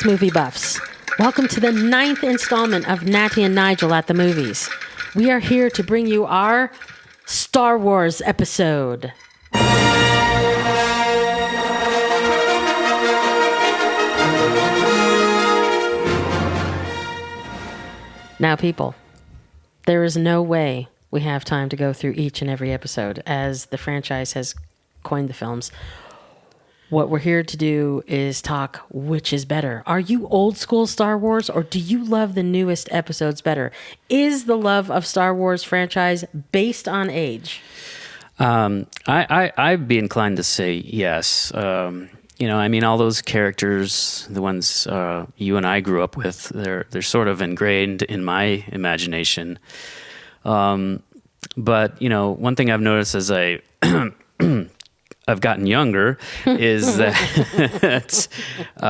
Greetings, movie buffs. Welcome to the 9th installment of Natty and Nigel at the Movies. We are here to bring you our Star Wars episode. Now, people, there is no way we have time to go through each and every episode as the franchise has coined the films. What we're here to do is talk which is better. Are you old school Star Wars or do you love the newest episodes better? Is the love of Star Wars franchise based on age? I'd be inclined to say yes. All those characters, the ones you and I grew up with, they're sort of ingrained in my imagination. But one thing I've noticed as I've gotten younger is that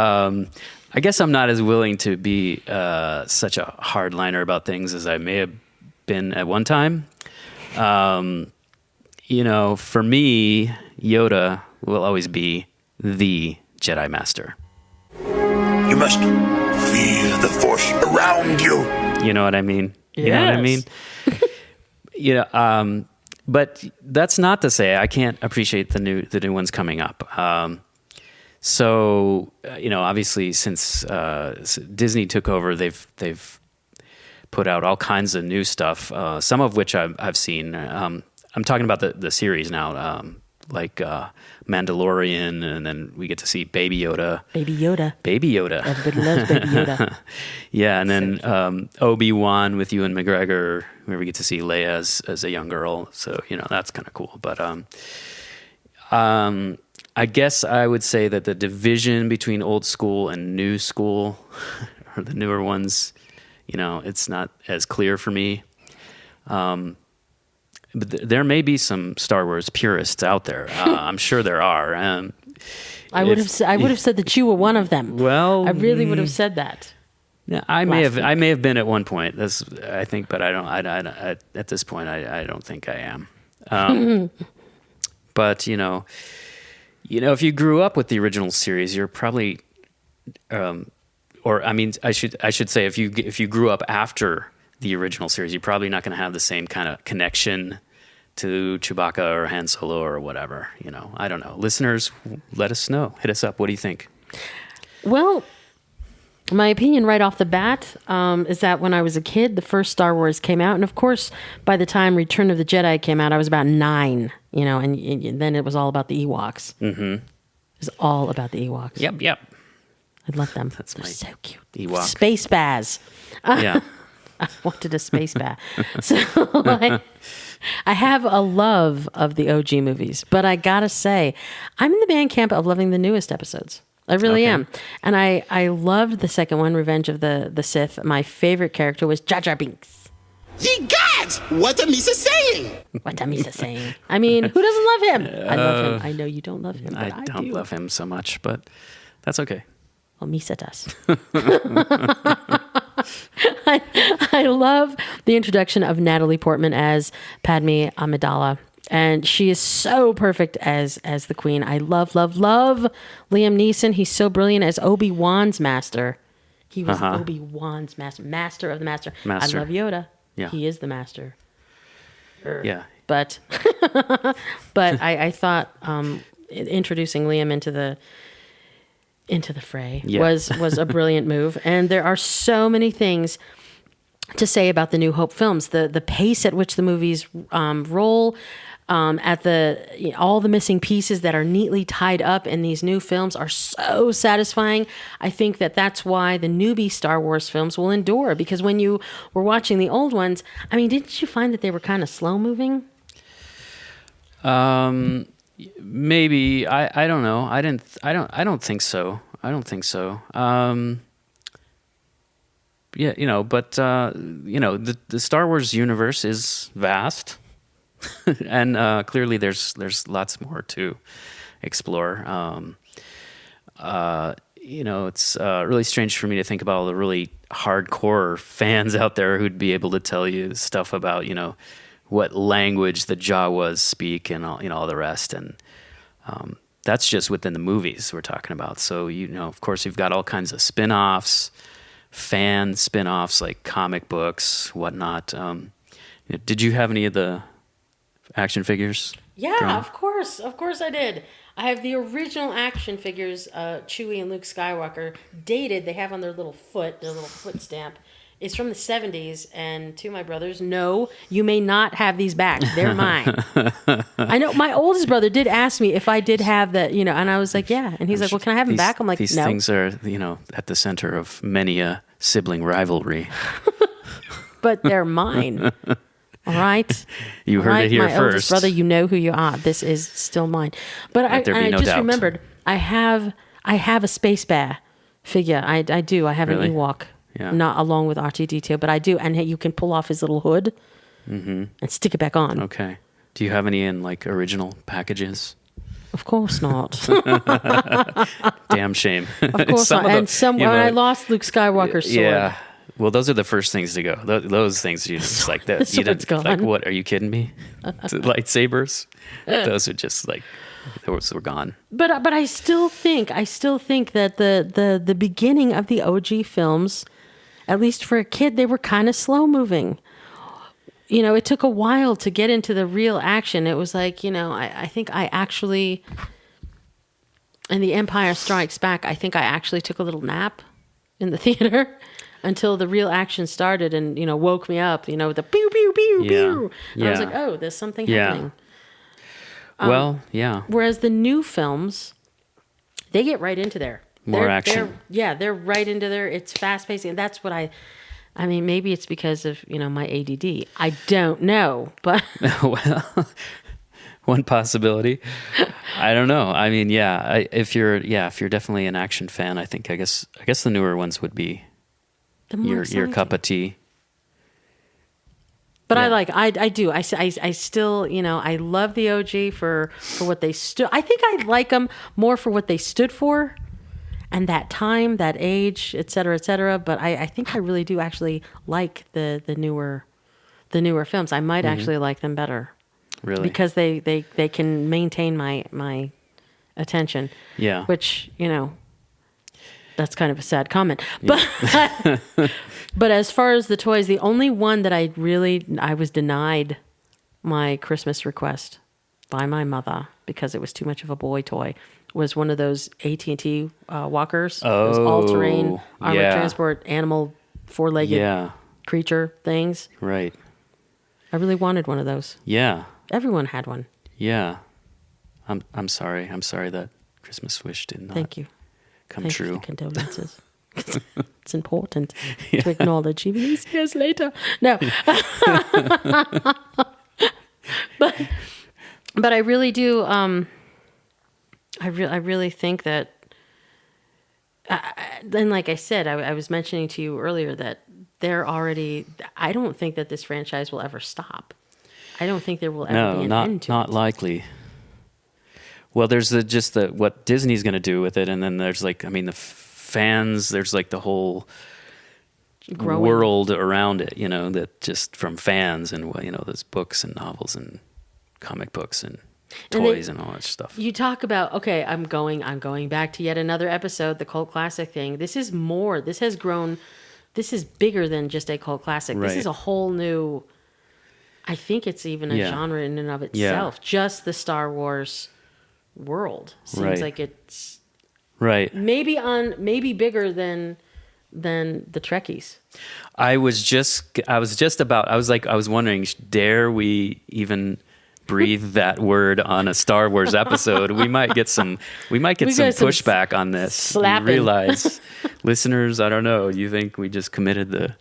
I guess I'm not as willing to be such a hardliner about things as I may have been at one time. For me, Yoda will always be the Jedi Master. You must feel the Force around you. You know what I mean? Yes. You know what I mean? But that's not to say I can't appreciate the new ones coming up. Obviously since Disney took over, they've put out all kinds of new stuff. Some of which I've seen. I'm talking about the series now, like Mandalorian, and then we get to see Baby Yoda. Baby Yoda. Everybody loves Baby Yoda. Yeah, and then Obi-Wan with Ewan McGregor, where we get to see Leia as a young girl. So, that's kind of cool. But I guess I would say that the division between old school and new school, or the newer ones, it's not as clear for me. But there may be some Star Wars purists out there. I'm sure there are. I would have said that you were one of them. Well, I really would have said that. Yeah, I may have been at one point. I think, but I don't. I at this point, I don't think I am. But if you grew up with the original series, you're probably, I should say, if you grew up after the original series, you're probably not going to have the same kind of connection to Chewbacca or Han Solo or whatever. I don't know. Listeners, let us know. Hit us up. What do you think? Well, my opinion right off the bat is that when I was a kid, the first Star Wars came out. And of course, by the time Return of the Jedi came out, I was about 9, and then it was all about the Ewoks. Mm-hmm. It was all about the Ewoks. Yep. I love them. They're so cute. Ewok. Space Baz. Yeah. I wanted a space bat. So I have a love of the OG movies, but I gotta say, I'm in the band camp of loving the newest episodes. I really am. And I loved the second one, Revenge of the Sith. My favorite character was Jar Jar Binks. Ye gods! What a Misa saying! What a Misa saying. I mean, who doesn't love him? I love him. I know you don't love him, but I don't do. love him so much, but that's okay. Well, Misa does. I love the introduction of Natalie Portman as Padme Amidala, and she is so perfect as the queen. I love Liam Neeson. He's so brilliant as Obi-Wan's master. He was Obi-Wan's master of the master. I love Yoda. Yeah. He is the master. Yeah. But I thought introducing Liam into the fray was a brilliant move. And there are so many things to say about the New Hope films. The pace at which the movies roll, at all the missing pieces that are neatly tied up in these new films are so satisfying. I think that's why the newbie Star Wars films will endure, because when you were watching the old ones, I mean, didn't you find that they were kind of slow moving? Maybe. I don't know. I don't think so. But the Star Wars universe is vast. And clearly there's lots more to explore. It's really strange for me to think about all the really hardcore fans out there who'd be able to tell you stuff about, what language the Jawas speak and all the rest. And that's just within the movies we're talking about. So, of course, you've got all kinds of spin-offs, fan spin-offs like comic books, whatnot. Did you have any of the action figures? Yeah, drawn? of course I did. I have the original action figures, Chewie and Luke Skywalker, dated. They have on their little foot stamp. It's from the 70s, and to my brothers, no, you may not have these back. They're mine. I know my oldest brother did ask me if I did have that, and I was like, yeah. And he's like, well, can I have them back? I'm like, these no. These things are, at the center of many a sibling rivalry. But they're mine. All right? You heard it here my oldest first. brother, you know who you are. This is still mine. But I no just doubt. remembered, I have a Space Bear figure. I do. I have Really? an Ewok. Yeah. Not along with R2-D2, but I do. And you can pull off his little hood and stick it back on. Okay. Do you have any in like original packages? Of course not. Damn shame. Of course not. And when I lost Luke Skywalker's sword. Yeah. Well, those are the first things to go. Those things you just like that. The You sword's didn't, like, gone. what? Are you kidding me? Lightsabers. Those are just like those were gone. But I still think that the beginning of the OG films, at least for a kid, they were kind of slow moving. It took a while to get into the real action. It was like, I think I actually, in The Empire Strikes Back, I think I actually took a little nap in the theater until the real action started and, woke me up, with the pew, pew, pew, pew. And I was Yeah. like, oh, there's something Yeah. happening. Well, yeah. Whereas the new films, they get right into there. More action. They're right into there. It's fast paced, and that's what I mean, maybe it's because of my ADD. I don't know, but Well, one possibility. I don't know. I mean, yeah. If you're definitely an action fan, I guess the newer ones would be the more your exciting. cup of tea. But Yeah. I do. I still, I love the OG for what they stood. I think I like them more for what they stood for, and that time, that age, et cetera, et cetera. But I think I really do actually like the newer films. I might actually like them better Really? because they can maintain my attention. Yeah. Which that's kind of a sad comment, but but as far as the toys, the only one that I was denied my Christmas request by my mother because it was too much of a boy toy was one of those AT&T walkers, those all-terrain armored yeah. transport animal four-legged Yeah. creature things. Right. I really wanted one of those. Yeah. Everyone had one. Yeah. I'm sorry. I'm sorry that Christmas wish did not Thank you. come Thank you true. for condolences. It's important to acknowledge even these years later. No. but I really do. I really think that. Then, like I said, I was mentioning to you earlier that they're already. I don't think that this franchise will ever stop. I don't think there will ever be an end to not it. likely. Well, there's what Disney's going to do with it, and then there's the fans. There's the whole Growing. world around it, that just from fans and those books and novels and comic books and And toys and all that stuff. You talk about, okay, I'm going back to yet another episode, the cult classic thing. This is more. This has grown. This is bigger than just a cult classic. This Right. is a whole new. I think it's even a Yeah. genre in and of Yeah. itself. Just the Star Wars world seems Right. like it's Right. maybe bigger than the Trekkies. I was wondering, dare we even breathe that word on a Star Wars episode? We might get some got some pushback on this. slapping. You realize, listeners, I don't know. You think we just committed the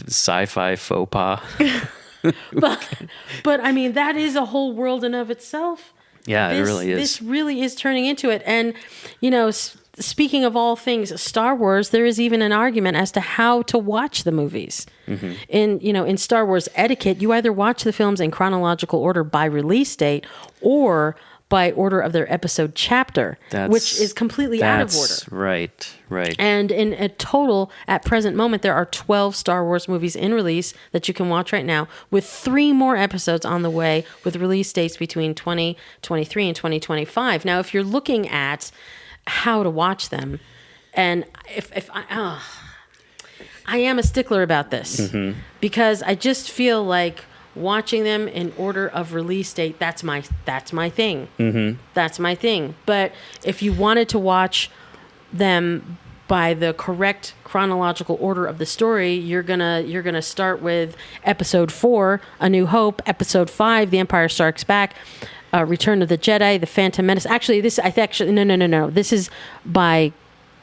sci-fi faux pas? But I mean, that is a whole world in of itself. Yeah, it really is. This really is turning into it. And, speaking of all things Star Wars, there is even an argument as to how to watch the movies. Mm-hmm. In Star Wars etiquette, you either watch the films in chronological order by release date or by order of their episode chapter, which is completely out of order. Right. And in a total, at present moment, there are 12 Star Wars movies in release that you can watch right now, with 3 more episodes on the way, with release dates between 2023 and 2025. Now, if you're looking at how to watch them, and if I am a stickler about this, because I just feel like watching them in order of release date, that's my thing. That's my thing. But if you wanted to watch them by the correct chronological order of the story, you're gonna start with episode 4, A New Hope, episode 5, The Empire Strikes Back, Return of the Jedi, The Phantom Menace. Actually, no. This is by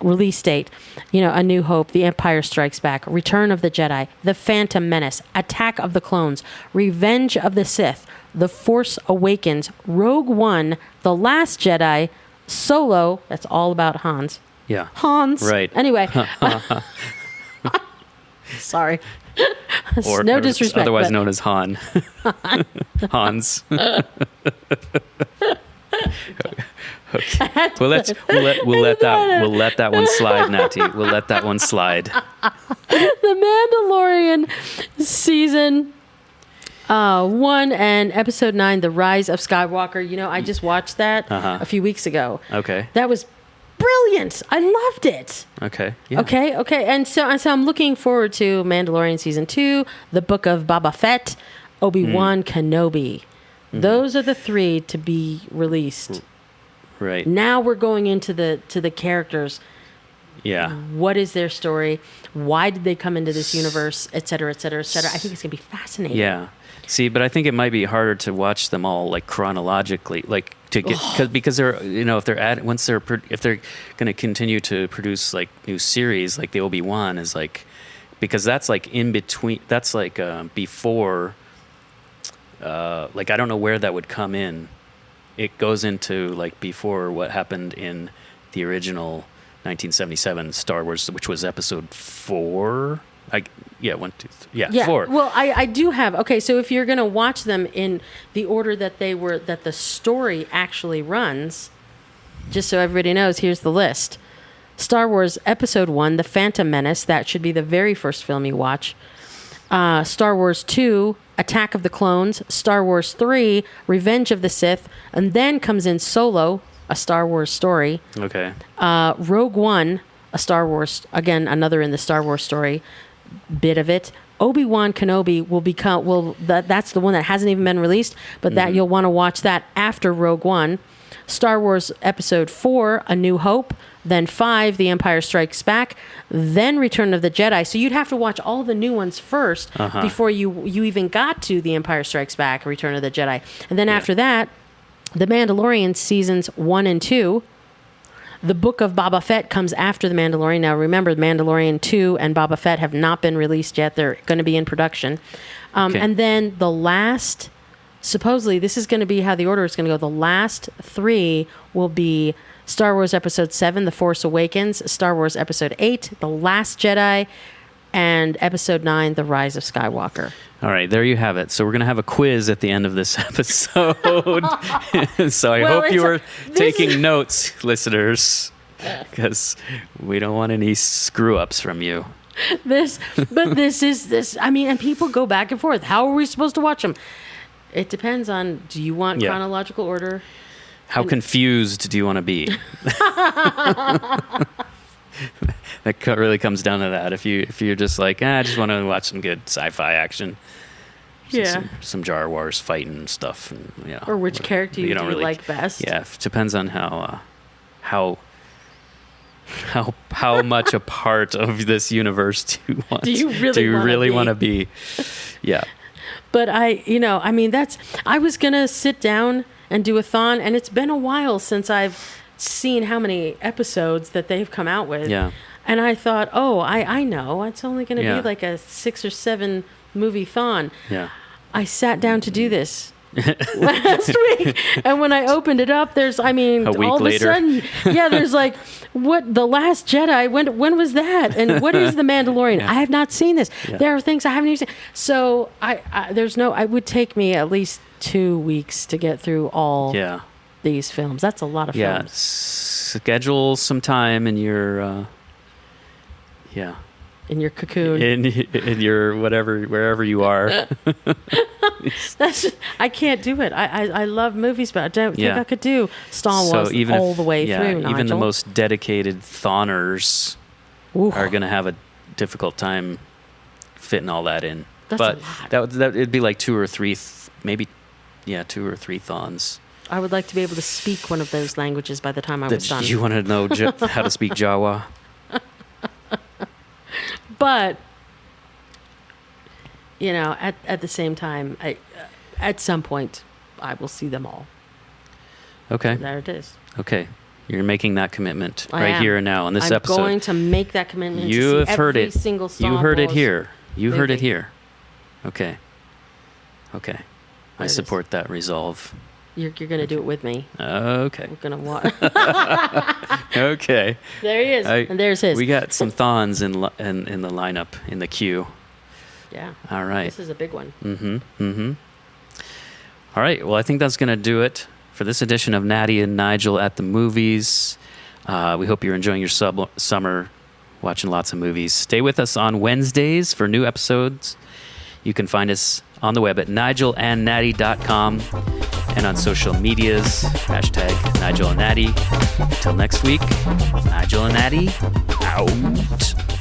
release date. A New Hope, The Empire Strikes Back, Return of the Jedi, The Phantom Menace, Attack of the Clones, Revenge of the Sith, The Force Awakens, Rogue One, The Last Jedi, Solo. That's all about Hans. Yeah. Hans. Right. Anyway. Sorry. Or no disrespect. Otherwise known as Han. Hans. Okay. We'll let that one slide, Natty. We'll let that one slide. The Mandalorian season 1 and episode 9, The Rise of Skywalker. I just watched that a few weeks ago. Okay. That was brilliant. I loved it. Okay. Yeah. Okay. And so I'm looking forward to Mandalorian season 2, The Book of Boba Fett, Obi-Wan Kenobi. Those are the 3 to be released. Right. Now we're going into the characters. Yeah. What is their story? Why did they come into this universe, et cetera, et cetera, et cetera? I think it's going to be fascinating. Yeah. See, but I think it might be harder to watch them all like chronologically, like to get because they're if they're going to continue to produce like new series, like the Obi-Wan is like, because that's like in between, that's like before, like I don't know where that would come in. It goes into like before what happened in the original 1977 Star Wars, which was episode 4. 4. Well, I do have. Okay, so if you're going to watch them in the order that the story actually runs, just so everybody knows, here's the list. Star Wars Episode 1, The Phantom Menace. That should be the very first film you watch. Star Wars 2, Attack of the Clones. Star Wars 3, Revenge of the Sith. And then comes in Solo, a Star Wars story. Okay. Rogue One, a Star Wars, again, another in the Star Wars story, bit of it. Obi-Wan Kenobi that's the one that hasn't even been released, but that you'll want to watch that after Rogue One. Star Wars Episode 4, A New Hope, then 5, The Empire Strikes Back, then Return of the Jedi. So you'd have to watch all the new ones first before you even got to The Empire Strikes Back, Return of the Jedi. And then after that, The Mandalorian seasons 1 and 2. The Book of Boba Fett comes after The Mandalorian. Now remember, The Mandalorian 2 and Boba Fett have not been released yet. They're going to be in production. And then the last... Supposedly, this is going to be how the order is going to go. The last 3 will be Star Wars Episode 7, The Force Awakens, Star Wars Episode 8, The Last Jedi, and Episode 9, The Rise of Skywalker. All right, there you have it. So we're going to have a quiz at the end of this episode. So I hope you were taking notes, listeners, because we don't want any screw-ups from you. This. I mean, and people go back and forth. How are we supposed to watch them? It depends on, do you want chronological order? How confused do you want to be? That really comes down to that. If you're just like, I just want to watch some good sci-fi action. Some Jar Wars fighting stuff. And, or which character you really like best. Yeah, it depends on how much a part of this universe do you really want to be? Yeah. But I was going to sit down and do a thon, and it's been a while since I've seen how many episodes that they've come out with. Yeah. And I thought, I know. It's only going to be like a 6 or 7 movie thon. Yeah. I sat down to do this last week, and when I opened it up, there's, a week all later. of a sudden, there's like, what, The Last Jedi, when was that? And what is The Mandalorian? I have not seen this. Yeah. There are things I haven't even seen. So it would take me at least 2 weeks to get through all these films. That's a lot of Yeah, films. schedule some time in your, In your cocoon. in your wherever you are. I can't do it. I love movies, but I don't think Yeah. I could do Star Wars all the way through, even the Nigel. most dedicated thoners Oof. are going to have a difficult time fitting all that in. That's but a lot. that it'd be like 2 or 3, maybe, 2 or 3 thons. I would like to be able to speak one of those languages by the time I was done. You want to know how to speak Jawa? But at the same time, at some point, I will see them all. Okay. There it is. Okay. You're making that commitment I right am. here and now in this I'm episode. going to make that commitment. You to see have heard every it. Single Star You heard it Wars here. You heard it movie. here. Okay. Okay. I it is. support that resolve. You're going to do it with me. Okay. We're going to watch. Okay. There he is, and there's his. We got some thons in the lineup, in the queue. Yeah. All right. This is a big one. All right. Well, I think that's going to do it for this edition of Natty and Nigel at the Movies. We hope you're enjoying your summer, watching lots of movies. Stay with us on Wednesdays for new episodes. You can find us on the web at nigelandnatty.com and on social medias, #NigelAndNatty. Until next week, Nigel and Natty, out.